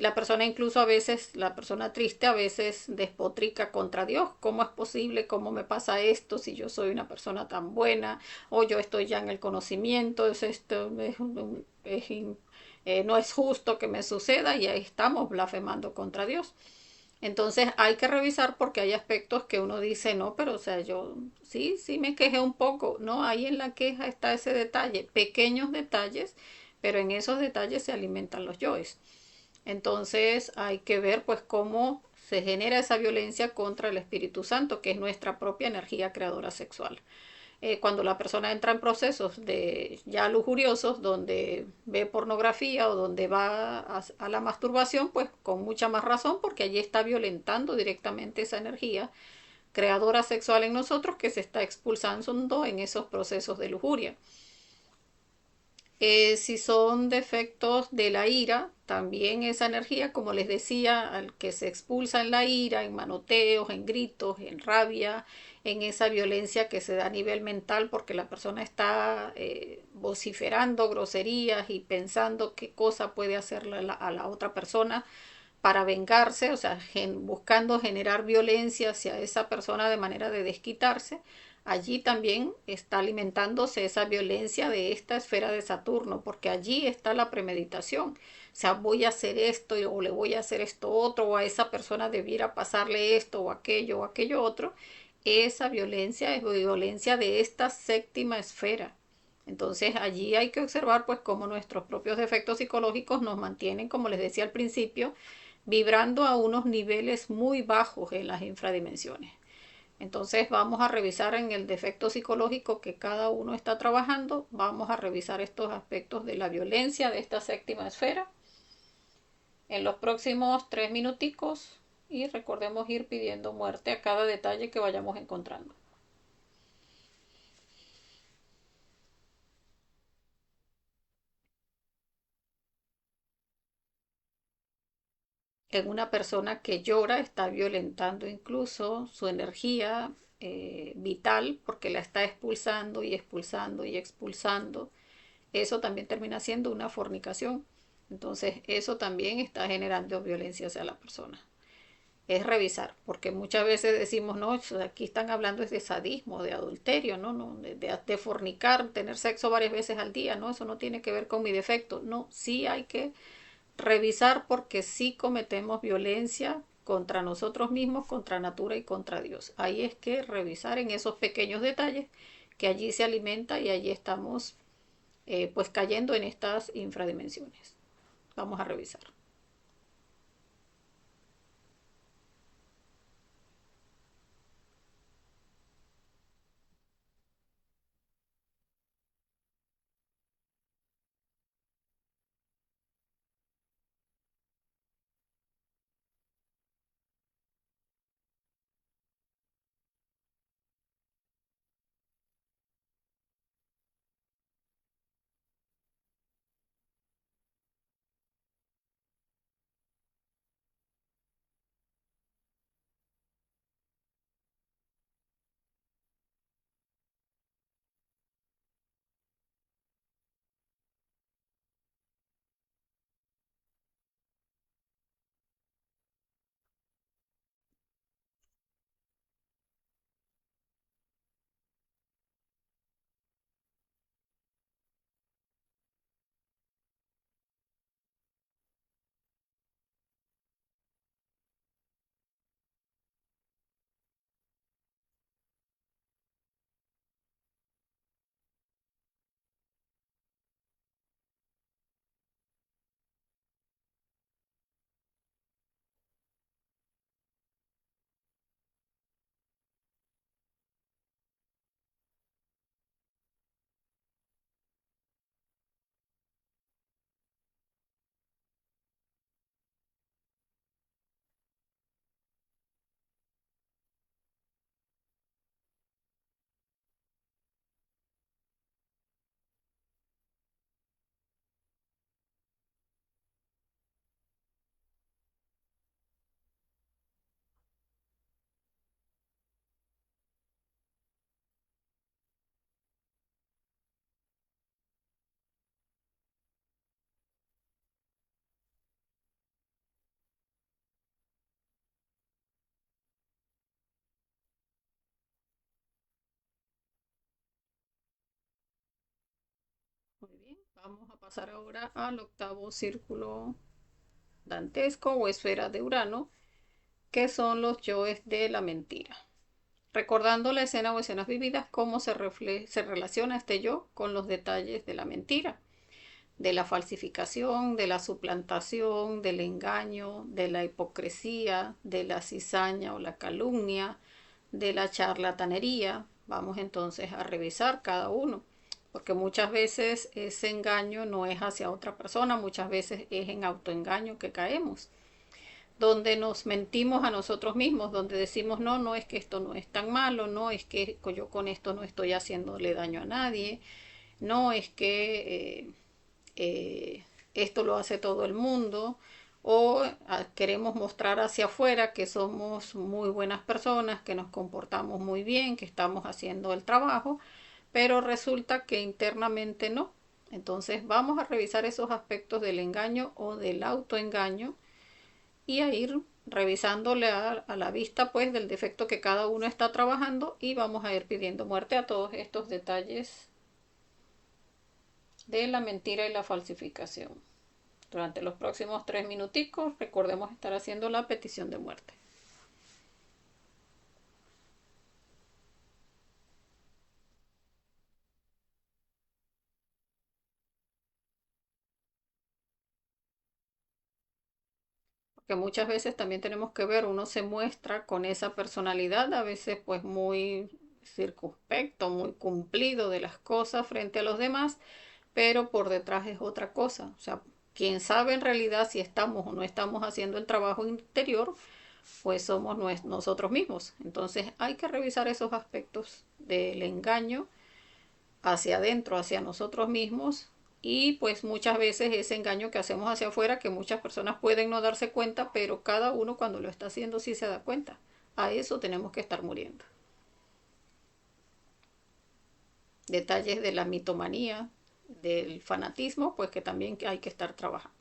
La persona incluso a veces, la persona triste a veces despotrica contra Dios. ¿Cómo es posible? ¿Cómo me pasa esto si yo soy una persona tan buena? O yo estoy ya en el conocimiento, no es justo que me suceda y ahí estamos blasfemando contra Dios. Entonces hay que revisar porque hay aspectos que uno dice, no, pero o sea, yo sí, sí me quejé un poco, ¿no? Ahí en la queja está ese detalle, pequeños detalles, pero en esos detalles se alimentan los yoes. Entonces hay que ver pues cómo se genera esa violencia contra el Espíritu Santo, que es nuestra propia energía creadora sexual. Cuando la persona entra en procesos de ya lujuriosos, donde ve pornografía o donde va a la masturbación, pues con mucha más razón, porque allí está violentando directamente esa energía creadora sexual en nosotros que se está expulsando en esos procesos de lujuria. Si son defectos de la ira, también esa energía, como les decía, al que se expulsa en la ira, en manoteos, en gritos, en rabia, en esa violencia que se da a nivel mental porque la persona está vociferando groserías y pensando qué cosa puede hacerle a la otra persona para vengarse, o sea, buscando generar violencia hacia esa persona de manera de desquitarse, allí también está alimentándose esa violencia de esta esfera de Saturno, porque allí está la premeditación. O sea, voy a hacer esto o le voy a hacer esto otro, o a esa persona debiera pasarle esto o aquello otro. Esa violencia es violencia de esta séptima esfera. Entonces allí hay que observar pues cómo nuestros propios defectos psicológicos nos mantienen, como les decía al principio, vibrando a unos niveles muy bajos en las infradimensiones. Entonces vamos a revisar en el defecto psicológico que cada uno está trabajando, vamos a revisar estos aspectos de la violencia de esta séptima esfera en los próximos 3 minuticos y recordemos ir pidiendo muerte a cada detalle que vayamos encontrando. En una persona que llora está violentando incluso su energía vital porque la está expulsando y expulsando y expulsando. Eso también termina siendo una fornicación. Entonces eso también está generando violencia hacia la persona. Es revisar, porque muchas veces decimos, no, aquí están hablando es de sadismo, de adulterio, no, no, de fornicar, tener sexo varias veces al día, no, eso no tiene que ver con mi defecto, no, sí hay que revisar porque sí cometemos violencia contra nosotros mismos, contra natura y contra Dios. Ahí es que revisar en esos pequeños detalles que allí se alimenta y allí estamos pues cayendo en estas infradimensiones. Vamos a revisar. Vamos a pasar ahora al octavo círculo dantesco o esfera de Urano, que son los yoes de la mentira. Recordando la escena o escenas vividas, cómo se relaciona este yo con los detalles de la mentira, de la falsificación, de la suplantación, del engaño, de la hipocresía, de la cizaña o la calumnia, de la charlatanería. Vamos entonces a revisar cada uno, porque muchas veces ese engaño no es hacia otra persona, muchas veces es en autoengaño que caemos, donde nos mentimos a nosotros mismos, donde decimos, no, no es que esto no es tan malo, no es que yo con esto no estoy haciéndole daño a nadie, no es que esto lo hace todo el mundo, o queremos mostrar hacia afuera que somos muy buenas personas, que nos comportamos muy bien, que estamos haciendo el trabajo, pero resulta que internamente no. Entonces vamos a revisar esos aspectos del engaño o del autoengaño y a ir revisándole a la vista pues del defecto que cada uno está trabajando, y vamos a ir pidiendo muerte a todos estos detalles de la mentira y la falsificación. Durante los próximos 3 minuticos recordemos estar haciendo la petición de muerte. Porque muchas veces también tenemos que ver, uno se muestra con esa personalidad, a veces pues muy circunspecto, muy cumplido de las cosas frente a los demás, pero por detrás es otra cosa. O sea, quien sabe en realidad si estamos o no estamos haciendo el trabajo interior, pues somos nosotros mismos. Entonces hay que revisar esos aspectos del engaño hacia adentro, hacia nosotros mismos, y pues muchas veces ese engaño que hacemos hacia afuera, que muchas personas pueden no darse cuenta, pero cada uno cuando lo está haciendo sí se da cuenta. A eso tenemos que estar muriendo. Detalles de la mitomanía, del fanatismo, pues que también hay que estar trabajando.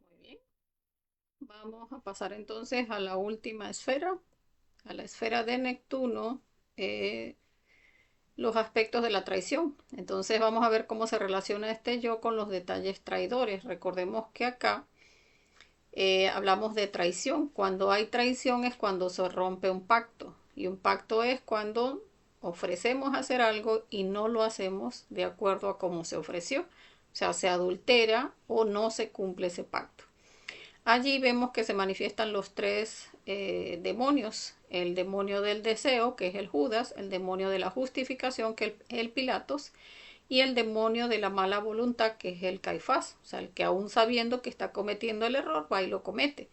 Muy bien. Vamos a pasar entonces a la última esfera, a la esfera de Neptuno, eh, los aspectos de la traición. Entonces vamos a ver cómo se relaciona este yo con los detalles traidores. Recordemos que acá hablamos de traición. Cuando hay traición es cuando se rompe un pacto. Y un pacto es cuando ofrecemos hacer algo y no lo hacemos de acuerdo a cómo se ofreció. O sea, se adultera o no se cumple ese pacto. Allí vemos que se manifiestan los tres demonios. El demonio del deseo, que es el Judas, el demonio de la justificación, que es el Pilatos, y el demonio de la mala voluntad, que es el Caifás, o sea, el que aún sabiendo que está cometiendo el error, va y lo comete.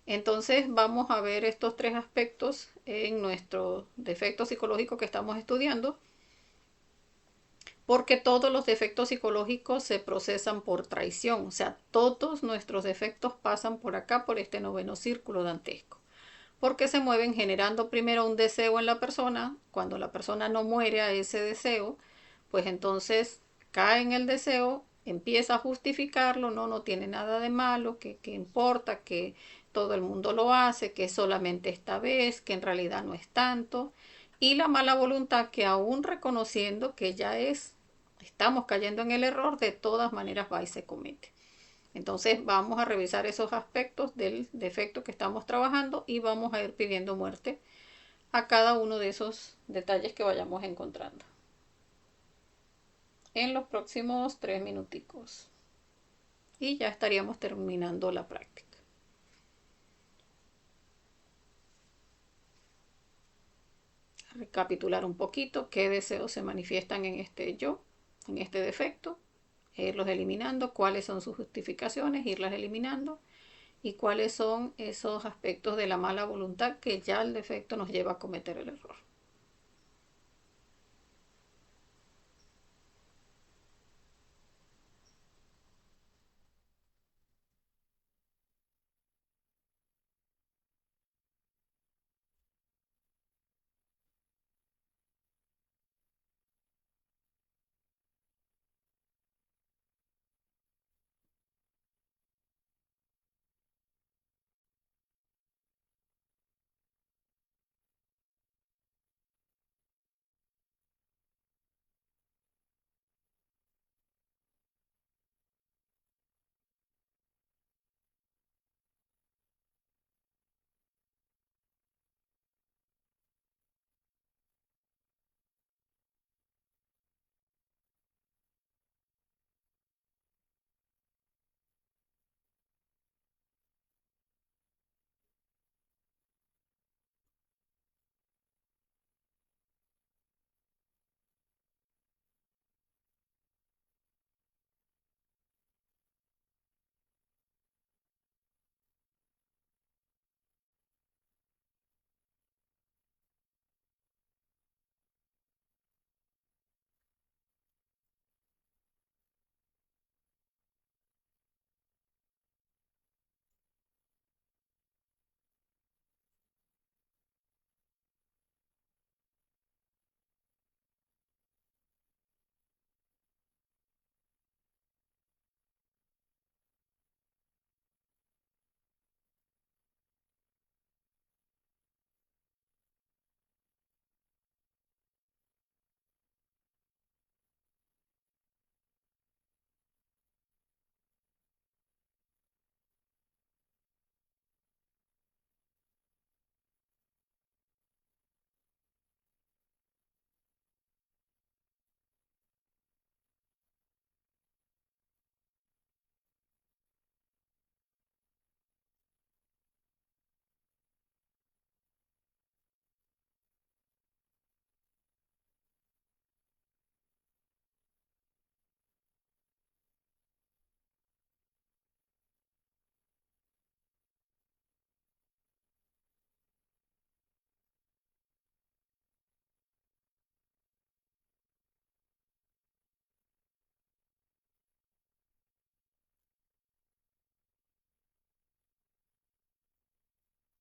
Entonces vamos a ver estos tres aspectos en nuestro defecto psicológico que estamos estudiando, porque todos los defectos psicológicos se procesan por traición, o sea, todos nuestros defectos pasan por acá, por este noveno círculo dantesco, porque se mueven generando primero un deseo en la persona. Cuando la persona no muere a ese deseo, pues entonces cae en el deseo, empieza a justificarlo, no tiene nada de malo, que importa, que todo el mundo lo hace, que solamente esta vez, que en realidad no es tanto. Y la mala voluntad, que aún reconociendo que ya estamos cayendo en el error, de todas maneras va y se comete. Entonces vamos a revisar esos aspectos del defecto que estamos trabajando y vamos a ir pidiendo muerte a cada uno de esos detalles que vayamos encontrando en los próximos 3 minuticos. Y ya estaríamos terminando la práctica. Recapitular un poquito qué deseos se manifiestan en este yo, en este defecto, irlos eliminando, cuáles son sus justificaciones, irlas eliminando, y cuáles son esos aspectos de la mala voluntad que ya el defecto nos lleva a cometer el error.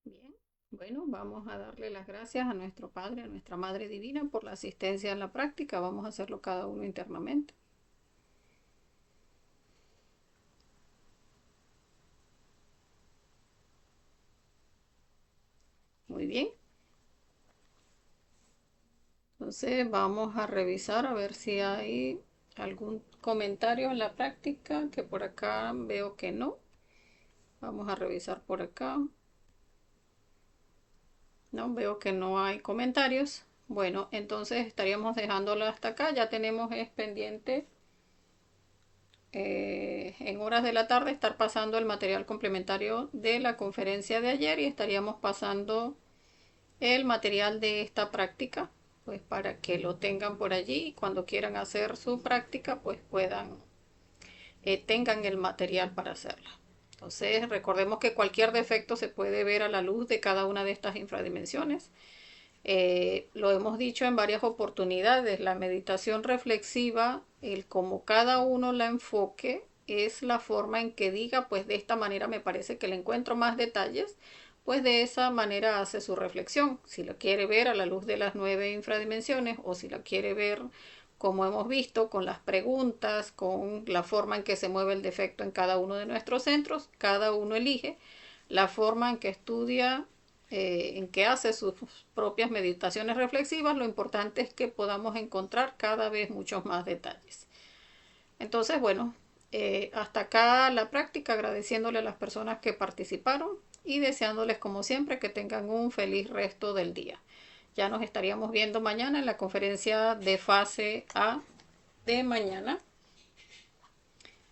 Bien, bueno, vamos a darle las gracias a nuestro Padre, a nuestra Madre Divina por la asistencia en la práctica. Vamos a hacerlo cada uno internamente. Muy bien. Entonces vamos a revisar a ver si hay algún comentario en la práctica, que por acá veo que no. Vamos a revisar por acá. No, veo que no hay comentarios. Bueno, entonces estaríamos dejándolo hasta acá. Ya tenemos pendiente en horas de la tarde estar pasando el material complementario de la conferencia de ayer y estaríamos pasando el material de esta práctica, pues para que lo tengan por allí y cuando quieran hacer su práctica, pues tengan el material para hacerla. Entonces, recordemos que cualquier defecto se puede ver a la luz de cada una de estas infradimensiones. Lo hemos dicho en varias oportunidades, la meditación reflexiva, el como cada uno la enfoque, es la forma en que diga, pues de esta manera me parece que le encuentro más detalles, pues de esa manera hace su reflexión. Si lo quiere ver a la luz de las 9 infradimensiones o si la quiere ver como hemos visto, con las preguntas, con la forma en que se mueve el defecto en cada uno de nuestros centros, cada uno elige la forma en que estudia, en que hace sus propias meditaciones reflexivas. Lo importante es que podamos encontrar cada vez muchos más detalles. Entonces, bueno, hasta acá la práctica, agradeciéndole a las personas que participaron y deseándoles como siempre que tengan un feliz resto del día. Ya nos estaríamos viendo mañana en la conferencia de fase A de mañana.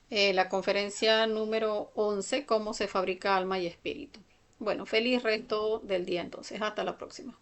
La conferencia número 11, cómo se fabrica alma y espíritu. Bueno, feliz resto del día entonces. Hasta la próxima.